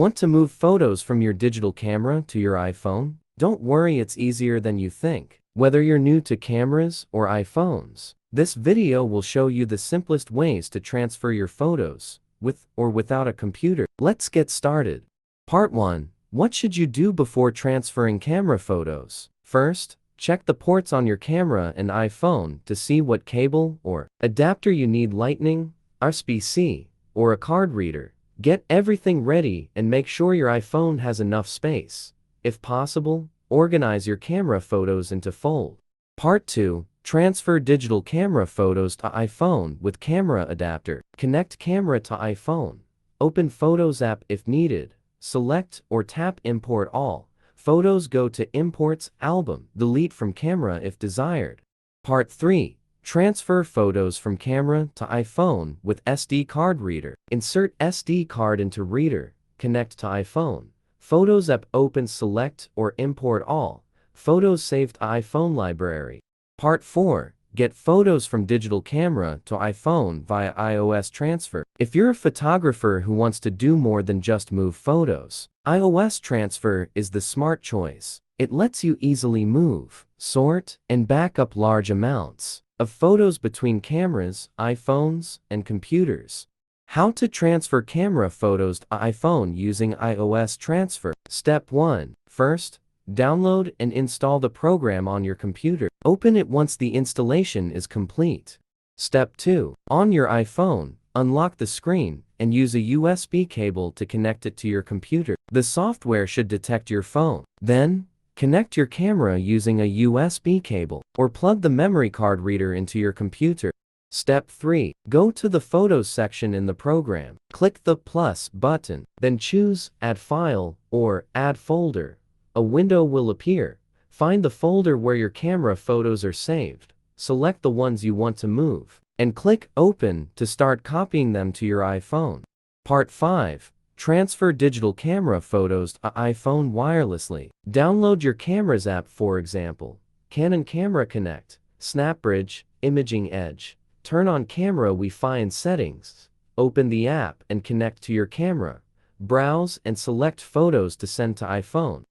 Want to move photos from your digital camera to your iPhone? Don't worry, it's easier than you think. Whether you're new to cameras or iPhones, this video will show you the simplest ways to transfer your photos, with or without a computer. Let's get started. Part 1. What should you do before transferring camera photos? First, check the ports on your camera and iPhone to see what cable or adapter you need: Lightning, USB-C, or a card reader. Get everything ready and make sure your iPhone has enough space. If possible, organize your camera photos into fold. Part 2. Transfer digital camera photos to iPhone with camera adapter. Connect camera to iPhone. Open Photos app if needed. Select or tap Import All. Photos go to Imports Album. Delete from camera if desired. Part 3. Transfer photos from camera to iPhone with SD card reader. Insert SD card into reader. Connect to iPhone. Photos app open. Select or import all. Photos saved to iPhone library. Part 4. Get photos from digital camera to iPhone via iOS transfer. If you're a photographer who wants to do more than just move photos, iOS transfer is the smart choice. It lets you easily move, sort, and back up large amounts of photos between cameras, iPhones, and computers. How to transfer camera photos to iPhone using iOS transfer. Step 1. First, download and install the program on your computer. Open it once the installation is complete. Step 2. On your iPhone, unlock the screen and use a USB cable to connect it to your computer. The software should detect your phone. Then, connect your camera using a USB cable, or plug the memory card reader into your computer. Step 3. Go to the Photos section in the program. Click the plus button, then choose Add File or Add Folder. A window will appear. Find the folder where your camera photos are saved. Select the ones you want to move, and click Open to start copying them to your iPhone. Part 5. Transfer digital camera photos to iPhone wirelessly. Download your Cameras app, for example, Canon Camera Connect, SnapBridge, Imaging Edge. Turn on Camera Wi-Fi in Settings. Open the app and connect to your camera. Browse and select photos to send to iPhone.